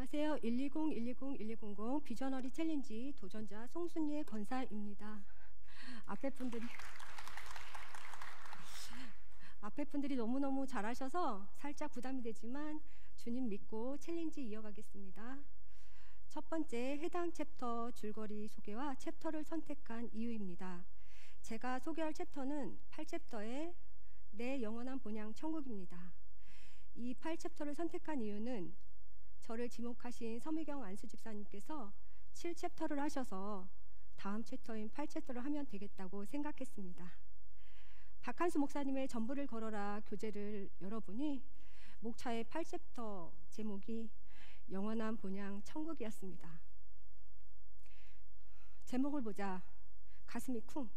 안녕하세요. 120-120-1200 비전어리 챌린지 도전자 송순예 권사입니다. 앞에 분들이 너무너무 잘하셔서 살짝 부담이 되지만 주님 믿고 챌린지 이어가겠습니다. 첫 번째, 해당 챕터 줄거리 소개와 챕터를 선택한 이유입니다. 제가 소개할 챕터는 8챕터의 내 영원한 본향 천국입니다. 이 8챕터를 선택한 이유는 저를 지목하신 서미경 안수 집사님께서 7챕터를 하셔서 다음 챕터인 8챕터를 하면 되겠다고 생각했습니다. 박한수 목사님의 전부를 걸어라 교재를 열어보니 목차의 8챕터 제목이 영원한 본향 천국이었습니다. 제목을 보자 가슴이 쿵.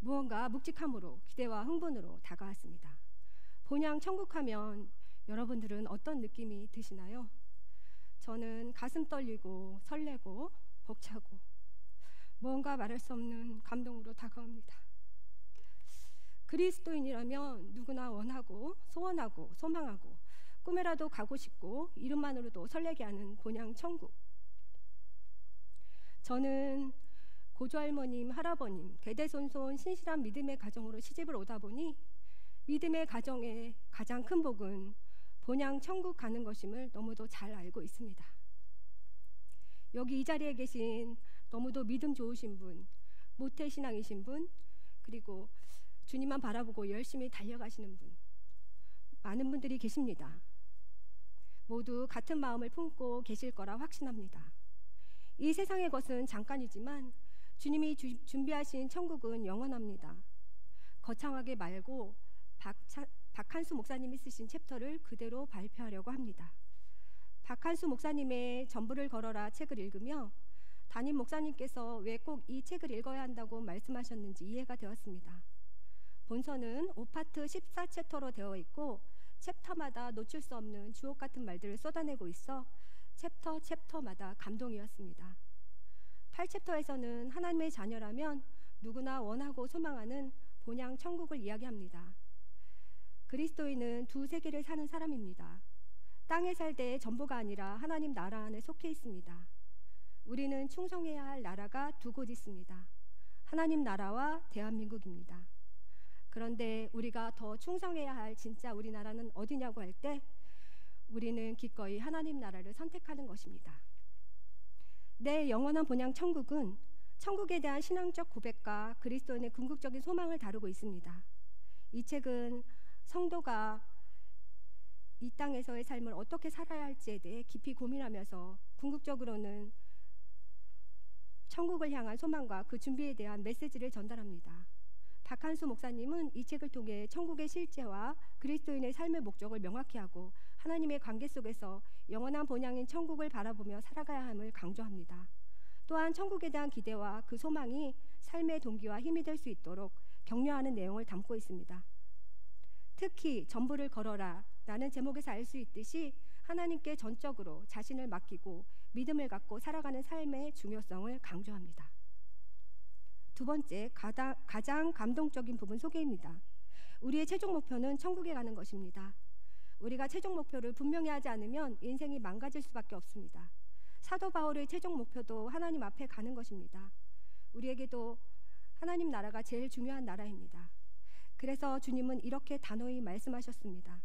무언가 묵직함으로 기대와 흥분으로 다가왔습니다. 본향 천국하면 여러분들은 어떤 느낌이 드시나요? 저는 가슴 떨리고 설레고 벅차고 뭔가 말할 수 없는 감동으로 다가옵니다. 그리스도인이라면 누구나 원하고 소원하고 소망하고 꿈에라도 가고 싶고 이름만으로도 설레게 하는 본향 천국. 저는 고조할머님, 할아버님, 대대손손 신실한 믿음의 가정으로 시집을 오다 보니 믿음의 가정의 가장 큰 복은 본향 천국 가는 것임을 너무도 잘 알고 있습니다. 여기 이 자리에 계신 너무도 믿음 좋으신 분, 모태신앙이신 분, 그리고 주님만 바라보고 열심히 달려가시는 분, 많은 분들이 계십니다. 모두 같은 마음을 품고 계실 거라 확신합니다. 이 세상의 것은 잠깐이지만 주님이 준비하신 천국은 영원합니다. 거창하게 말고 박한수 목사님이 쓰신 챕터를 그대로 발표하려고 합니다. 박한수 목사님의 전부를 걸어라 책을 읽으며 담임 목사님께서 왜 꼭 이 책을 읽어야 한다고 말씀하셨는지 이해가 되었습니다. 본서는 5파트 14챕터로 되어 있고 챕터마다 놓칠 수 없는 주옥 같은 말들을 쏟아내고 있어 챕터마다 감동이었습니다. 8챕터에서는 하나님의 자녀라면 누구나 원하고 소망하는 본향 천국을 이야기합니다. 그리스도인은 두 세계를 사는 사람입니다. 땅에 살 때의 전부가 아니라 하나님 나라 안에 속해 있습니다. 우리는 충성해야 할 나라가 두 곳 있습니다. 하나님 나라와 대한민국입니다. 그런데 우리가 더 충성해야 할 진짜 우리나라는 어디냐고 할 때 우리는 기꺼이 하나님 나라를 선택하는 것입니다. 내 영원한 본향 천국은 천국에 대한 신앙적 고백과 그리스도인의 궁극적인 소망을 다루고 있습니다. 이 책은 성도가 이 땅에서의 삶을 어떻게 살아야 할지에 대해 깊이 고민하면서 궁극적으로는 천국을 향한 소망과 그 준비에 대한 메시지를 전달합니다. 박한수 목사님은 이 책을 통해 천국의 실제와 그리스도인의 삶의 목적을 명확히 하고 하나님의 관계 속에서 영원한 본향인 천국을 바라보며 살아가야 함을 강조합니다. 또한 천국에 대한 기대와 그 소망이 삶의 동기와 힘이 될 수 있도록 격려하는 내용을 담고 있습니다. 특히 전부를 걸어라 라는 제목에서 알 수 있듯이 하나님께 전적으로 자신을 맡기고 믿음을 갖고 살아가는 삶의 중요성을 강조합니다. 두 번째, 가장 감동적인 부분 소개입니다. 우리의 최종 목표는 천국에 가는 것입니다. 우리가 최종 목표를 분명히 하지 않으면 인생이 망가질 수밖에 없습니다. 사도 바울의 최종 목표도 하나님 앞에 가는 것입니다. 우리에게도 하나님 나라가 제일 중요한 나라입니다. 그래서 주님은 이렇게 단호히 말씀하셨습니다.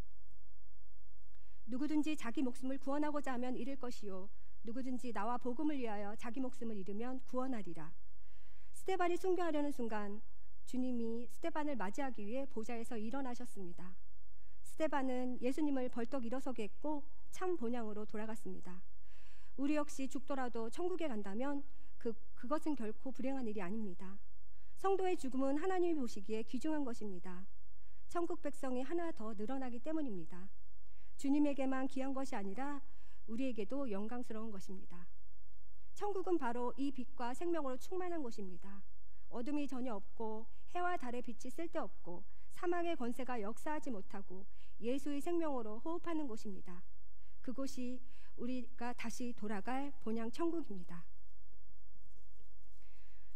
누구든지 자기 목숨을 구원하고자 하면 잃을 것이요 누구든지 나와 복음을 위하여 자기 목숨을 잃으면 구원하리라. 스데반이 순교하려는 순간 주님이 스데반을 맞이하기 위해 보좌에서 일어나셨습니다. 스데반은 예수님을 벌떡 일어서게 했고 참 본향으로 돌아갔습니다. 우리 역시 죽더라도 천국에 간다면 그것은 결코 불행한 일이 아닙니다. 성도의 죽음은 하나님이 보시기에 귀중한 것입니다. 천국 백성이 하나 더 늘어나기 때문입니다. 주님에게만 귀한 것이 아니라 우리에게도 영광스러운 것입니다. 천국은 바로 이 빛과 생명으로 충만한 곳입니다. 어둠이 전혀 없고 해와 달의 빛이 쓸데없고 사망의 권세가 역사하지 못하고 예수의 생명으로 호흡하는 곳입니다. 그곳이 우리가 다시 돌아갈 본향 천국입니다.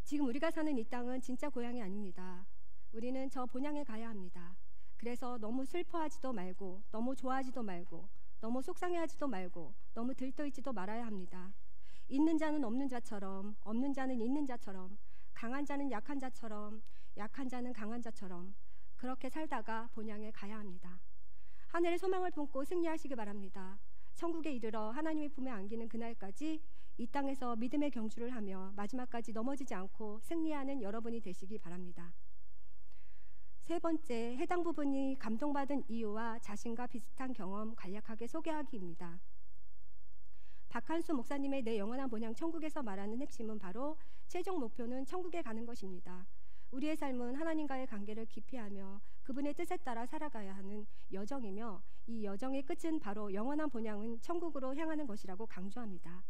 지금 우리가 사는 이 땅은 진짜 고향이 아닙니다. 우리는 저 본향에 가야 합니다. 그래서 너무 슬퍼하지도 말고 너무 좋아하지도 말고 너무 속상해하지도 말고 너무 들떠있지도 말아야 합니다. 있는 자는 없는 자처럼, 없는 자는 있는 자처럼, 강한 자는 약한 자처럼, 약한 자는 강한 자처럼 그렇게 살다가 본향에 가야 합니다. 하늘의 소망을 품고 승리하시기 바랍니다. 천국에 이르러 하나님의 품에 안기는 그날까지 이 땅에서 믿음의 경주를 하며 마지막까지 넘어지지 않고 승리하는 여러분이 되시기 바랍니다. 세 번째, 해당 부분이 감동받은 이유와 자신과 비슷한 경험 간략하게 소개하기입니다. 박한수 목사님의 내 영원한 본향 천국에서 말하는 핵심은 바로 최종 목표는 천국에 가는 것입니다. 우리의 삶은 하나님과의 관계를 깊이 하며 그분의 뜻에 따라 살아가야 하는 여정이며 이 여정의 끝은 바로 영원한 본향은 천국으로 향하는 것이라고 강조합니다.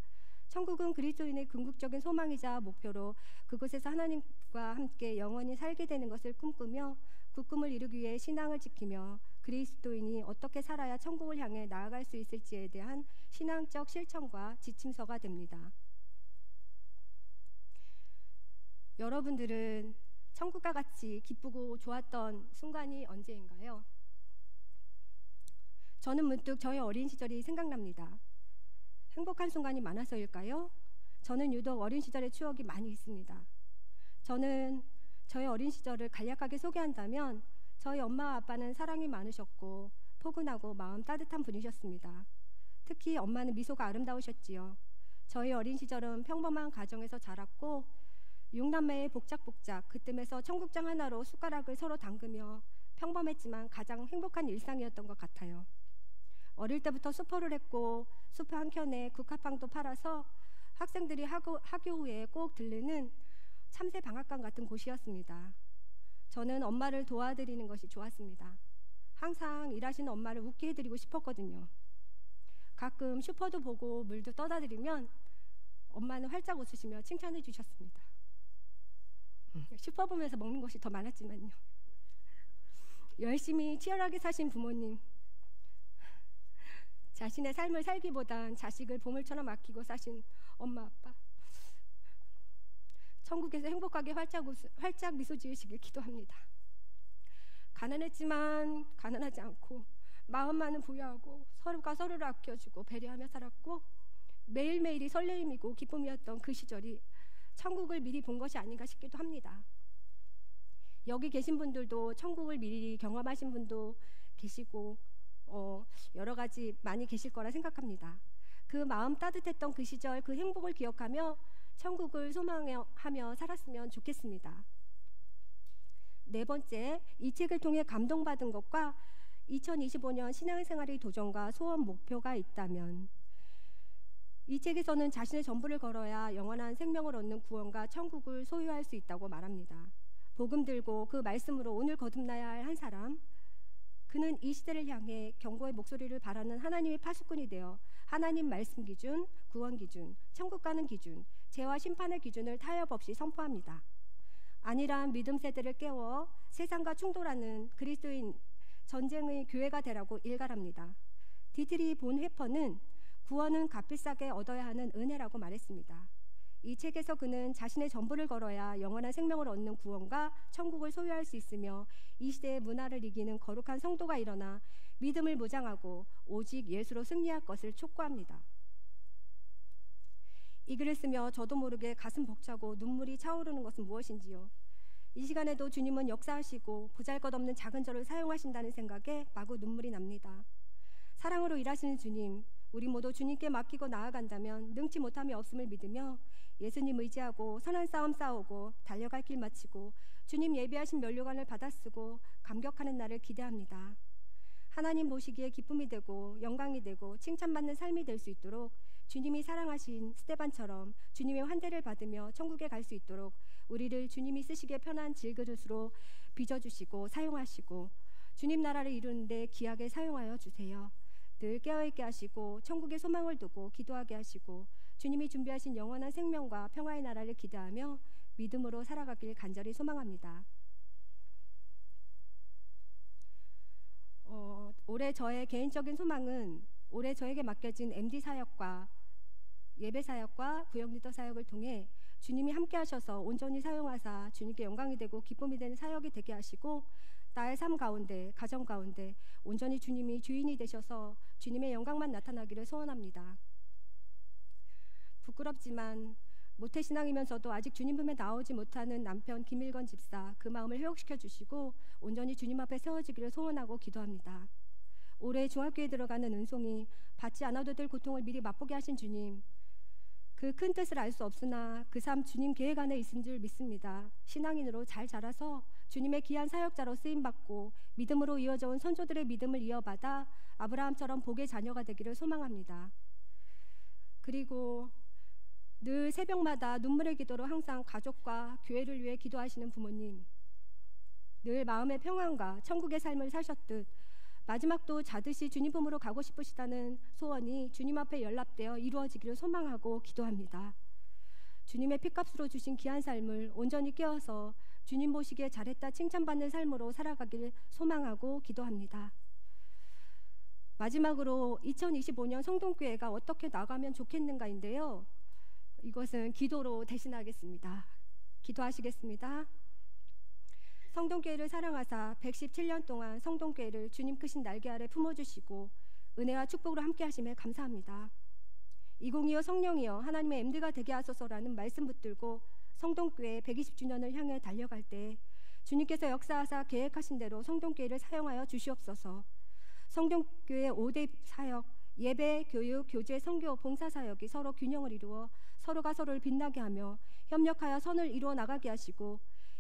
천국은 그리스도인의 궁극적인 소망이자 목표로 그곳에서 하나님과 함께 영원히 살게 되는 것을 꿈꾸며 그 꿈을 이루기 위해 신앙을 지키며 그리스도인이 어떻게 살아야 천국을 향해 나아갈 수 있을지에 대한 신앙적 실천과 지침서가 됩니다. 여러분들은 천국과 같이 기쁘고 좋았던 순간이 언제인가요? 저는 문득 저의 어린 시절이 생각납니다. 행복한 순간이 많아서일까요? 저는 유독 어린 시절의 추억이 많이 있습니다. 저는 저의 어린 시절을 간략하게 소개한다면 저희 엄마와 아빠는 사랑이 많으셨고 포근하고 마음 따뜻한 분이셨습니다. 특히 엄마는 미소가 아름다우셨지요. 저희 어린 시절은 평범한 가정에서 자랐고 6남매의 복작복작 그 뜸에서 청국장 하나로 숟가락을 서로 담그며 평범했지만 가장 행복한 일상이었던 것 같아요. 어릴 때부터 수포를 했고 수포 한켠에 국화빵도 팔아서 학생들이 학교 후에 꼭 들르는 참새 방앗간 같은 곳이었습니다. 저는 엄마를 도와드리는 것이 좋았습니다. 항상 일하시는 엄마를 웃게 해드리고 싶었거든요. 가끔 슈퍼도 보고 물도 떠다 드리면 엄마는 활짝 웃으시며 칭찬해 주셨습니다. 슈퍼 보면서 먹는 것이 더 많았지만요. 열심히 치열하게 사신 부모님, 자신의 삶을 살기보단 자식을 보물처럼 아끼고 사신 엄마 아빠, 천국에서 행복하게 활짝 미소 지으시길 기도합니다. 가난했지만 가난하지 않고 마음만은 부유하고 서로가 서로를 아껴주고 배려하며 살았고 매일매일이 설레임이고 기쁨이었던 그 시절이 천국을 미리 본 것이 아닌가 싶기도 합니다. 여기 계신 분들도 천국을 미리 경험하신 분도 계시고 여러 가지 많이 계실 거라 생각합니다. 그 마음 따뜻했던 그 시절 그 행복을 기억하며 천국을 소망하며 살았으면 좋겠습니다. 네 번째, 이 책을 통해 감동받은 것과 2025년 신앙생활의 도전과 소원 목표가 있다면 이 책에서는 자신의 전부를 걸어야 영원한 생명을 얻는 구원과 천국을 소유할 수 있다고 말합니다. 복음 들고 그 말씀으로 오늘 거듭나야 할 한 사람, 그는 이 시대를 향해 경고의 목소리를 바라는 하나님의 파수꾼이 되어 하나님 말씀 기준, 구원 기준, 천국 가는 기준, 죄와 심판의 기준을 타협 없이 선포합니다. 안일한 믿음 세대를 깨워 세상과 충돌하는 그리스도인 전쟁의 교회가 되라고 일갈합니다. 디트리 본 회퍼는 구원은 값비싸게 얻어야 하는 은혜라고 말했습니다. 이 책에서 그는 자신의 전부를 걸어야 영원한 생명을 얻는 구원과 천국을 소유할 수 있으며 이 시대의 문화를 이기는 거룩한 성도가 일어나 믿음을 무장하고 오직 예수로 승리할 것을 촉구합니다. 이 글을 쓰며 저도 모르게 가슴 벅차고 눈물이 차오르는 것은 무엇인지요. 이 시간에도 주님은 역사하시고 보잘것없는 작은 저를 사용하신다는 생각에 마구 눈물이 납니다. 사랑으로 일하시는 주님, 우리 모두 주님께 맡기고 나아간다면 능치 못함이 없음을 믿으며 예수님 의지하고 선한 싸움 싸우고 달려갈 길 마치고 주님 예비하신 면류관을 받아쓰고 감격하는 날을 기대합니다. 하나님 보시기에 기쁨이 되고 영광이 되고 칭찬받는 삶이 될 수 있도록 주님이 사랑하신 스데반처럼 주님의 환대를 받으며 천국에 갈 수 있도록 우리를 주님이 쓰시기에 편한 질그릇으로 빚어주시고 사용하시고 주님 나라를 이루는 데 귀하게 사용하여 주세요. 늘 깨어있게 하시고 천국의 소망을 두고 기도하게 하시고 주님이 준비하신 영원한 생명과 평화의 나라를 기대하며 믿음으로 살아가길 간절히 소망합니다. 올해 저의 개인적인 소망은 올해 저에게 맡겨진 MD 사역과 예배 사역과 구역 리더 사역을 통해 주님이 함께 하셔서 온전히 사용하사 주님께 영광이 되고 기쁨이 되는 사역이 되게 하시고 나의 삶 가운데, 가정 가운데 온전히 주님이 주인이 되셔서 주님의 영광만 나타나기를 소원합니다. 부끄럽지만 모태신앙이면서도 아직 주님 품에 나오지 못하는 남편 김일건 집사, 그 마음을 회복시켜 주시고 온전히 주님 앞에 세워지기를 소원하고 기도합니다. 올해 중학교에 들어가는 은송이 받지 않아도 될 고통을 미리 맛보게 하신 주님, 그 큰 뜻을 알 수 없으나 그 삶 주님 계획 안에 있은 줄 믿습니다. 신앙인으로 잘 자라서 주님의 귀한 사역자로 쓰임받고 믿음으로 이어져 온 선조들의 믿음을 이어받아 아브라함처럼 복의 자녀가 되기를 소망합니다. 그리고 늘 새벽마다 눈물의 기도로 항상 가족과 교회를 위해 기도하시는 부모님, 늘 마음의 평안과 천국의 삶을 사셨듯 마지막도 자듯이 주님 품으로 가고 싶으시다는 소원이 주님 앞에 연락되어 이루어지기를 소망하고 기도합니다. 주님의 핏값으로 주신 귀한 삶을 온전히 깨어서 주님 보시기에 잘했다 칭찬받는 삶으로 살아가길 소망하고 기도합니다. 마지막으로 2025년 성동교회가 어떻게 나가면 좋겠는가인데요. 이것은 기도로 대신하겠습니다. 기도하시겠습니다. 성동교회를 사랑하사 117년 동안 성동교회를 주님 크신 날개 아래 품어주시고 은혜와 축복으로 함께 하심에 감사합니다. 2025 성령이여 하나님의 MD가 되게 하소서라는 말씀 붙들고 성동교회 120주년을 향해 달려갈 때 주님께서 역사하사 계획하신 대로 성동교회를 사용하여 주시옵소서. 성동교회 5대 사역, 예배, 교육, 교제, 선교, 봉사 사역이 서로 균형을 이루어 서로가 서로를 빛나게 하며 협력하여 선을 이루어 나가게 하시고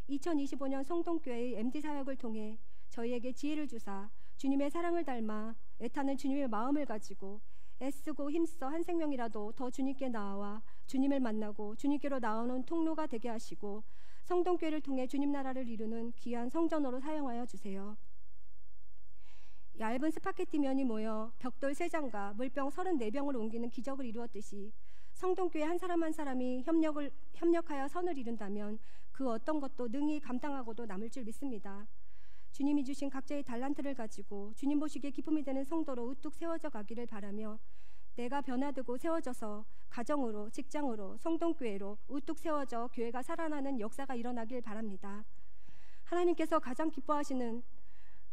2025년 성동교회의 MD 사역을 통해 저희에게 지혜를 주사 주님의 사랑을 닮아 애타는 주님의 마음을 가지고 애쓰고 힘써 한 생명이라도 더 주님께 나아와 주님을 만나고 주님께로 나오는 통로가 되게 하시고 성동교회를 통해 주님 나라를 이루는 귀한 성전으로 사용하여 주세요. 얇은 스파게티 면이 모여 벽돌 3장과 물병 34병을 옮기는 기적을 이루었듯이 성동교회 한 사람 한 사람이 협력하여 선을 이룬다면 그 어떤 것도 능히 감당하고도 남을 줄 믿습니다. 주님이 주신 각자의 달란트를 가지고 주님 보시기에 기쁨이 되는 성도로 우뚝 세워져 가기를 바라며 내가 변화되고 세워져서 가정으로, 직장으로, 성동교회로 우뚝 세워져 교회가 살아나는 역사가 일어나길 바랍니다. 하나님께서 가장 기뻐하시는,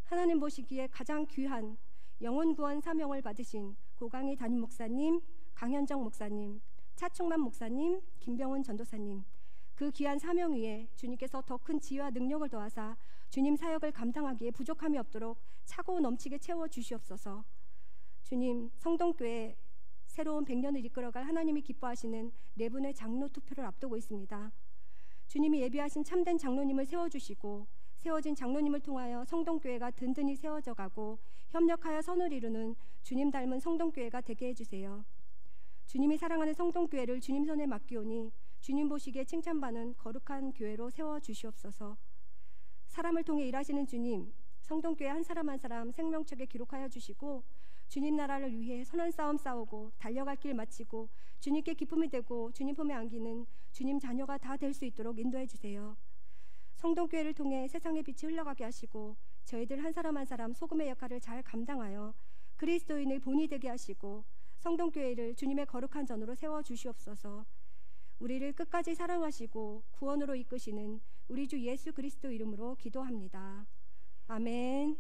하나님 보시기에 가장 귀한 영혼 구원 사명을 받으신 고강희 담임 목사님, 강현정 목사님, 차충만 목사님, 김병훈 전도사님, 그 귀한 사명 위에 주님께서 더 큰 지혜와 능력을 더하사 주님 사역을 감당하기에 부족함이 없도록 차고 넘치게 채워 주시옵소서. 주님, 성동교회 새로운 100년을 이끌어갈 하나님이 기뻐하시는 4분의 장로 투표를 앞두고 있습니다. 주님이 예비하신 참된 장로님을 세워주시고 세워진 장로님을 통하여 성동교회가 든든히 세워져 가고 협력하여 선을 이루는 주님 닮은 성동교회가 되게 해주세요. 주님이 사랑하는 성동교회를 주님 손에 맡기오니 주님 보시기에 칭찬받는 거룩한 교회로 세워주시옵소서. 사람을 통해 일하시는 주님, 성동교회 한 사람 한 사람 생명책에 기록하여 주시고 주님 나라를 위해 선한 싸움 싸우고 달려갈 길 마치고 주님께 기쁨이 되고 주님 품에 안기는 주님 자녀가 다 될 수 있도록 인도해 주세요. 성동교회를 통해 세상의 빛이 흘러가게 하시고 저희들 한 사람 한 사람 소금의 역할을 잘 감당하여 그리스도인의 본이 되게 하시고 성동교회를 주님의 거룩한 전으로 세워주시옵소서. 우리를 끝까지 사랑하시고 구원으로 이끄시는 우리 주 예수 그리스도 이름으로 기도합니다. 아멘.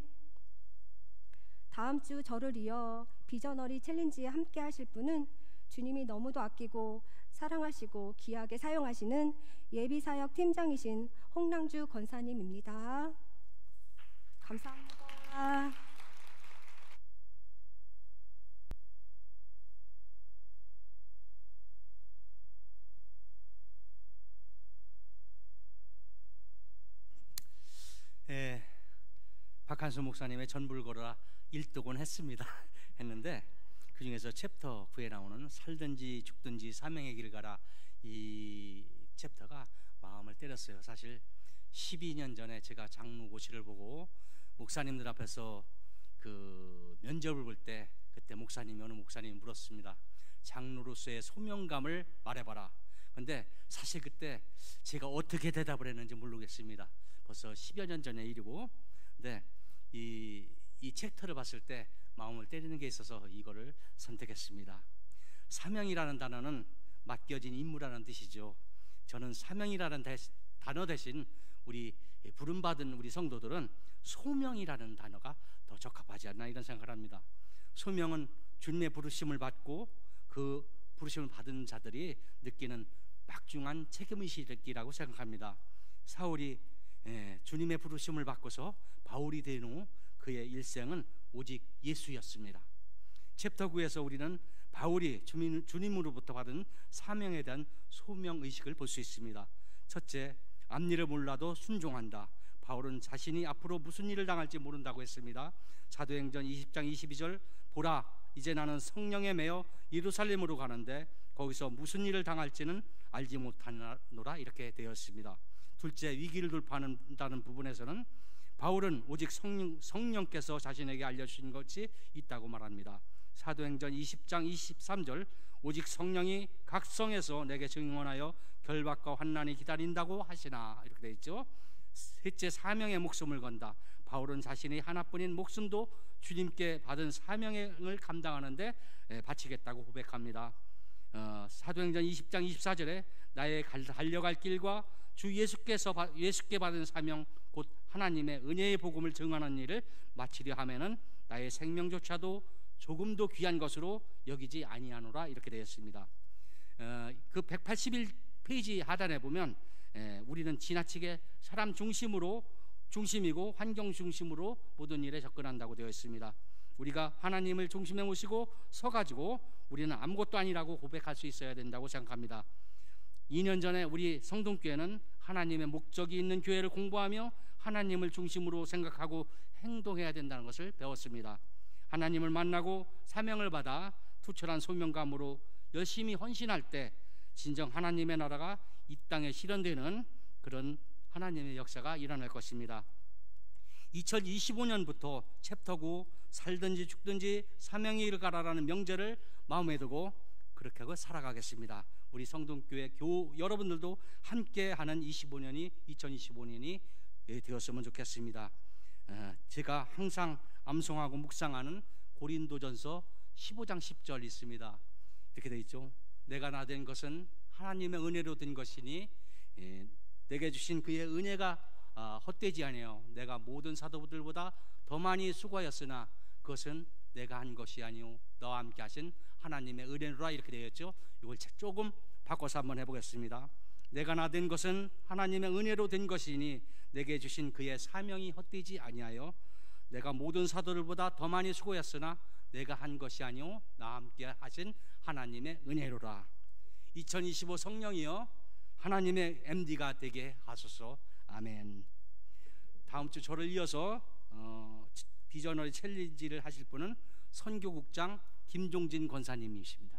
다음 주 저를 이어 비전어리 챌린지에 함께 하실 분은 주님이 너무도 아끼고 사랑하시고 귀하게 사용하시는 예비사역 팀장이신 홍랑주 권사님입니다. 감사합니다. 박한수 목사님의 전불걸어라 1독은 했습니다. 했는데 그 중에서 챕터 9에 나오는 살든지 죽든지 사명의 길 가라, 이 챕터가 마음을 때렸어요. 사실 12년 전에 제가 장로고시를 보고 목사님들 앞에서 그 면접을 볼 때 그때 목사님이 어느 목사님이 물었습니다. 장로로서의 소명감을 말해봐라. 근데 사실 그때 제가 어떻게 대답을 했는지 모르겠습니다. 벌써 10여 년 전의 일이고, 근데 이 챕터를 봤을 때 마음을 때리는 게 있어서 이거를 선택했습니다. 사명이라는 단어는 맡겨진 임무라는 뜻이죠. 저는 사명이라는 단어 대신 우리 부름받은 우리 성도들은 소명이라는 단어가 더 적합하지 않나 이런 생각을 합니다. 소명은 주님의 부르심을 받고 그 부르심을 받은 자들이 느끼는 막중한 책임의식이라고 생각합니다. 사울이 주님의 부르심을 받고서 바울이 된 후 그의 일생은 오직 예수였습니다. 챕터 9에서 우리는 바울이 주님으로부터 받은 사명에 대한 소명의식을 볼 수 있습니다. 첫째, 앞일을 몰라도 순종한다. 바울은 자신이 앞으로 무슨 일을 당할지 모른다고 했습니다. 사도행전 20장 22절, 보라 이제 나는 성령에 매여 예루살렘으로 가는데 거기서 무슨 일을 당할지는 알지 못하노라 이렇게 되었습니다. 둘째, 위기를 돌파한다는 부분에서는 바울은 오직 성령께서 자신에게 알려주신 것이 있다고 말합니다. 사도행전 20장 23절, 오직 성령이 각 성에서 내게 증언하여 결박과 환난이 기다린다고 하시나 이렇게 되어 있죠. 셋째, 사명의 목숨을 건다. 바울은 자신이 하나뿐인 목숨도 주님께 받은 사명을 감당하는데 바치겠다고 고백합니다. 사도행전 20장 24절에 나의 달려갈 길과 주 예수께 받은 사명 곧 하나님의 은혜의 복음을 증언하는 일을 마치려 하면은 나의 생명조차도 조금도 귀한 것으로 여기지 아니하노라 이렇게 되었습니다. 그 181페이지 하단에 보면 우리는 지나치게 사람 중심이고 환경 중심으로 모든 일에 접근한다고 되어 있습니다. 우리가 하나님을 중심에 모시고 서가지고 우리는 아무것도 아니라고 고백할 수 있어야 된다고 생각합니다. 2년 전에 우리 성동교회는 하나님의 목적이 있는 교회를 공부하며 하나님을 중심으로 생각하고 행동해야 된다는 것을 배웠습니다. 하나님을 만나고 사명을 받아 투철한 소명감으로 열심히 헌신할 때 진정 하나님의 나라가 이 땅에 실현되는 그런 하나님의 역사가 일어날 것입니다. 2025년부터 챕터 9 살든지 죽든지 사명의 일을 가라라는 명제를 마음에 두고 그렇게 하고 살아가겠습니다. 우리 성동교회 여러분들도 함께하는 2025년이 되었으면 좋겠습니다. 제가 항상 암송하고 묵상하는 고린도전서 15장 10절 있습니다. 이렇게 되어 있죠. 내가 나 된 것은 하나님의 은혜로 된 것이니 내게 주신 그의 은혜가 헛되지 아니하여 내가 모든 사도들보다 더 많이 수고하였으나 그것은 내가 한 것이 아니오 너와 함께 하신 하나님의 은혜로라 이렇게 되어 있죠. 이걸 조금 바꿔서 한번 해보겠습니다. 내가 나 된 것은 하나님의 은혜로 된 것이니 내게 주신 그의 사명이 헛되지 아니하여 내가 모든 사도들보다 더 많이 수고했으나 내가 한 것이 아니오 나와 함께 하신 하나님의 은혜로라. 2025 성령이여 하나님의 MD가 되게 하소서. 아멘. 다음 주 저를 이어서 비저너리 챌린지를 하실 분은 선교국장 김종진 권사님이십니다.